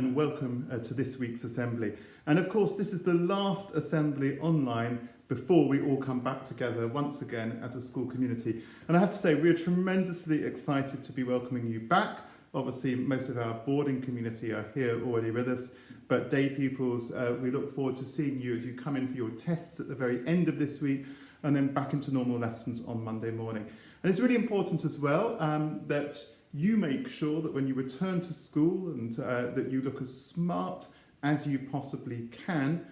and welcome to this week's assembly. And of course, this is the last assembly online before we all come back together once again as a school community. And I have to say, we're tremendously excited to be welcoming you back. Obviously, most of our boarding community are here already with us, but day pupils, we look forward to seeing you as you come in for your tests at the very end of this week and then back into normal lessons on Monday morning. And it's really important as well that you make sure that when you return to school and that you look as smart as you possibly can,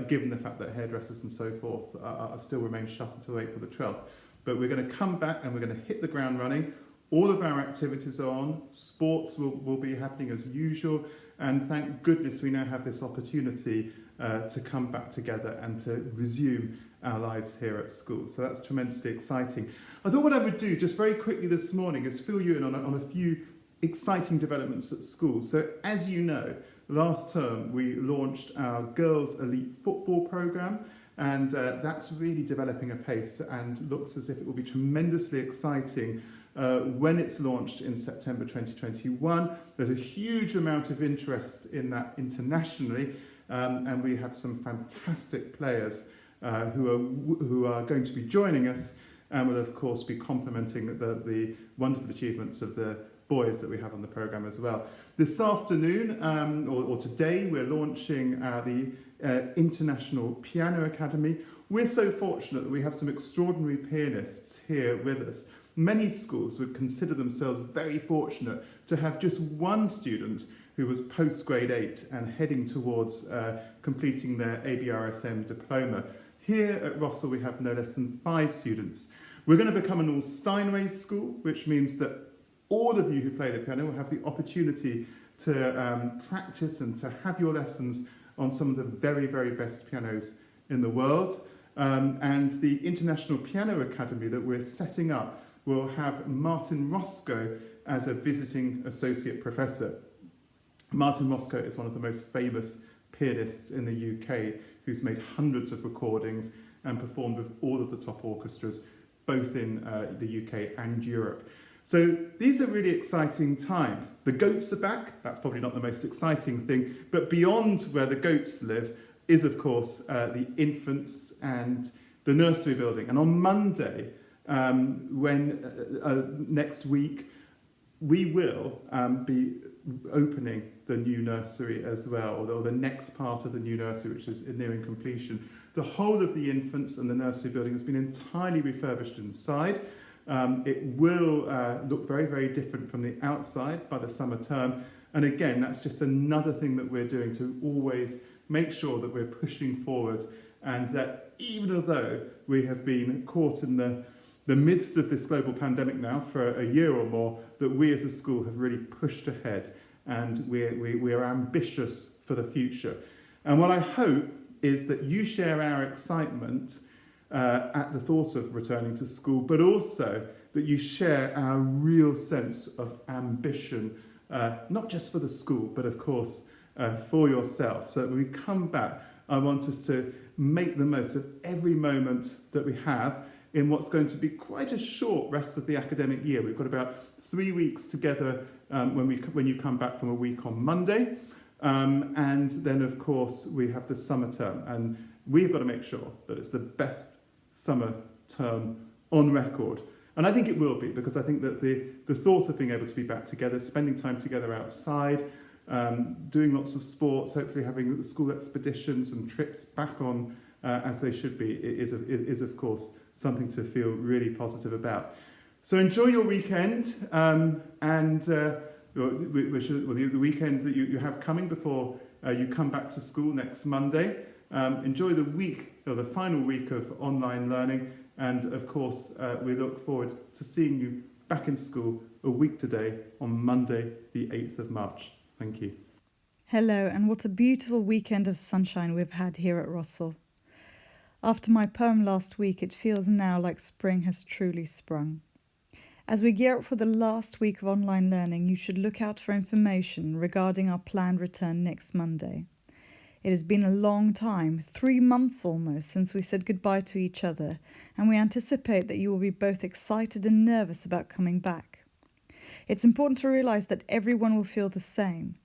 given the fact that hairdressers and so forth still remain shut until April the 12th. But we're going to come back and we're going to hit the ground running. All of our activities are on. Sports will be happening as usual. And thank goodness we now have this opportunity to come back together and to resume our lives here at school. So that's tremendously exciting. I thought what I would do just very quickly this morning is fill you in on a few exciting developments at school. So as you know, last term we launched our Girls Elite Football programme, and that's really developing apace and looks as if it will be tremendously exciting when it's launched in September 2021. There's a huge amount of interest in that internationally, and we have some fantastic players who are going to be joining us and will of course be complementing the wonderful achievements of the boys that we have on the programme as well. This afternoon, or today, we're launching the International Piano Academy. We're so fortunate that we have some extraordinary pianists here with us. Many schools would consider themselves very fortunate to have just one student who was post-grade 8 and heading towards completing their ABRSM diploma. Here at Rossall we have no less than 5 students. We're going to become an all-Steinway school, which means that all of you who play the piano will have the opportunity to practice and to have your lessons on some of the very, very best pianos in the world. And the International Piano Academy that we're setting up will have Martin Roscoe as a visiting associate professor. Martin Roscoe is one of the most famous pianists in the UK who's made hundreds of recordings and performed with all of the top orchestras, both in the UK and Europe. So these are really exciting times. The goats are back. That's probably not the most exciting thing, but beyond where the goats live is, of course, the infants and the nursery building. And on Monday, next week, we will be opening the new nursery as well, or the next part of the new nursery, which is nearing completion. The whole of the infants and the nursery building has been entirely refurbished inside. It will look very, very different from the outside by the summer term. And again, that's just another thing that we're doing to always make sure that we're pushing forward, and that even though we have been caught in the midst of this global pandemic now for a year or more, that we as a school have really pushed ahead, and we are ambitious for the future. And what I hope is that you share our excitement at the thought of returning to school, but also that you share our real sense of ambition, not just for the school, but of course for yourself. So that when we come back, I want us to make the most of every moment that we have in what's going to be quite a short rest of the academic year. We've got about 3 weeks together when you come back from a week on Monday. And then, of course, we have the summer term. And we've got to make sure that it's the best summer term on record. And I think it will be, because I think that the thought of being able to be back together, spending time together outside, doing lots of sports, hopefully having the school expeditions and trips back on as they should be, is of course something to feel really positive about. So enjoy your weekend, the weekend that you have coming before you come back to school next Monday. Enjoy the week, or the final week of online learning, and of course we look forward to seeing you back in school a week today on Monday the 8th of March. Thank you. Hello, and what a beautiful weekend of sunshine we've had here at Rossall. After my poem last week, it feels now like spring has truly sprung. As we gear up for the last week of online learning, you should look out for information regarding our planned return next Monday. It has been a long time, 3 months almost, since we said goodbye to each other, and we anticipate that you will be both excited and nervous about coming back. It's important to realise that everyone will feel the same.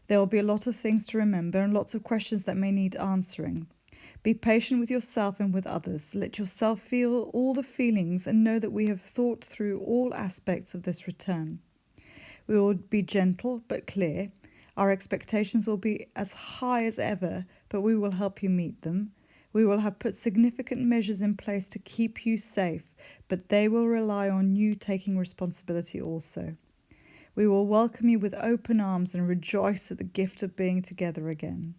There will be a lot of things to remember and lots of questions that may need answering. Be patient with yourself and with others. Let yourself feel all the feelings and know that we have thought through all aspects of this return. We will be gentle but clear. Our expectations will be as high as ever, but we will help you meet them. We will have put significant measures in place to keep you safe, but they will rely on you taking responsibility also. We will welcome you with open arms and rejoice at the gift of being together again.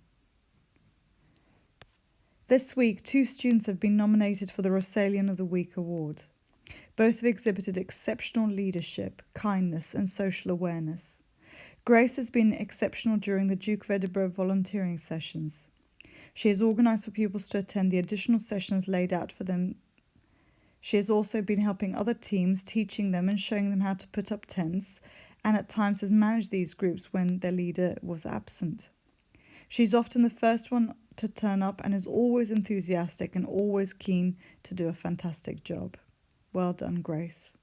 This week, 2 students have been nominated for the Rossallian of the Week award. Both have exhibited exceptional leadership, kindness, and social awareness. Grace has been exceptional during the Duke of Edinburgh volunteering sessions. She has organised for pupils to attend the additional sessions laid out for them. She has also been helping other teams, teaching them and showing them how to put up tents, and at times has managed these groups when their leader was absent. She's often the first one to turn up and is always enthusiastic and always keen to do a fantastic job. Well done, Grace.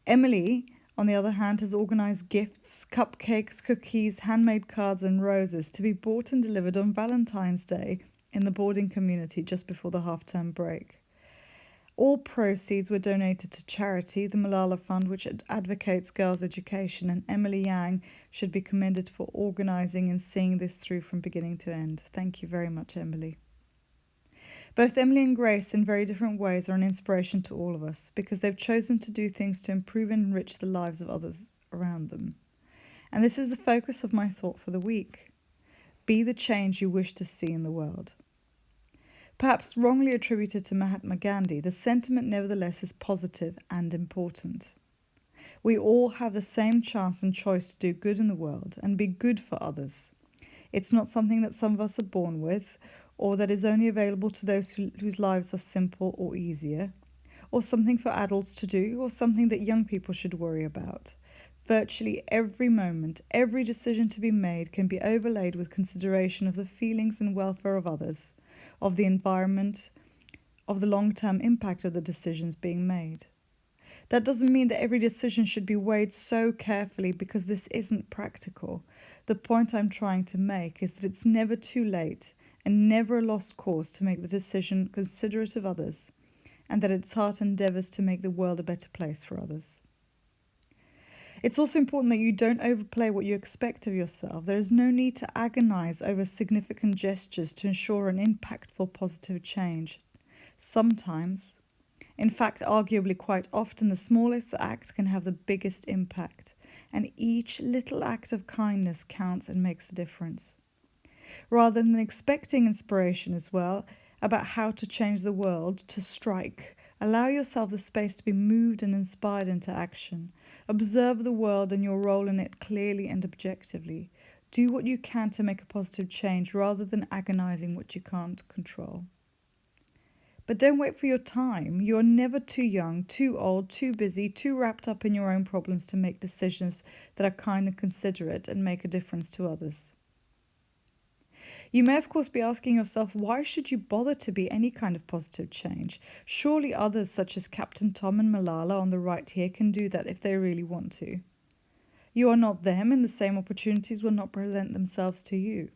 Emily, on the other hand, has organised gifts, cupcakes, cookies, handmade cards and roses to be bought and delivered on Valentine's Day in the boarding community just before the half-term break. All proceeds were donated to charity, the Malala Fund, which advocates girls' education, and Emily Yang should be commended for organising and seeing this through from beginning to end. Thank you very much, Emily. Both Emily and Grace, in very different ways, are an inspiration to all of us because they've chosen to do things to improve and enrich the lives of others around them. And this is the focus of my thought for the week. Be the change you wish to see in the world. Perhaps wrongly attributed to Mahatma Gandhi, the sentiment nevertheless is positive and important. We all have the same chance and choice to do good in the world and be good for others. It's not something that some of us are born with, or that is only available to those whose lives are simple or easier, or something for adults to do, or something that young people should worry about. Virtually every moment, every decision to be made can be overlaid with consideration of the feelings and welfare of others, of the environment, of the long-term impact of the decisions being made. That doesn't mean that every decision should be weighed so carefully because this isn't practical. The point I'm trying to make is that it's never too late and never a lost cause to make the decision considerate of others, and that its heart endeavours to make the world a better place for others. It's also important that you don't overplay what you expect of yourself. There is no need to agonise over significant gestures to ensure an impactful positive change. Sometimes, in fact arguably quite often, the smallest acts can have the biggest impact, and each little act of kindness counts and makes a difference. Rather than expecting inspiration as well about how to change the world, to strike, allow yourself the space to be moved and inspired into action. Observe the world and your role in it clearly and objectively. Do what you can to make a positive change rather than agonising what you can't control. But don't wait for your time. You are never too young, too old, too busy, too wrapped up in your own problems to make decisions that are kind and considerate and make a difference to others. You may, of course, be asking yourself, why should you bother to be any kind of positive change? Surely others, such as Captain Tom and Malala on the right here, can do that if they really want to. You are not them, and the same opportunities will not present themselves to you.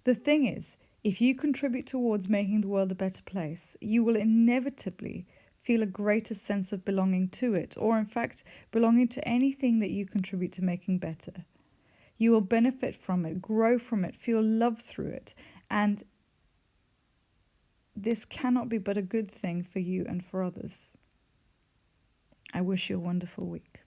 The thing is, if you contribute towards making the world a better place, you will inevitably feel a greater sense of belonging to it, or in fact, belonging to anything that you contribute to making better. You will benefit from it, grow from it, feel love through it, and this cannot be but a good thing for you and for others. I wish you a wonderful week.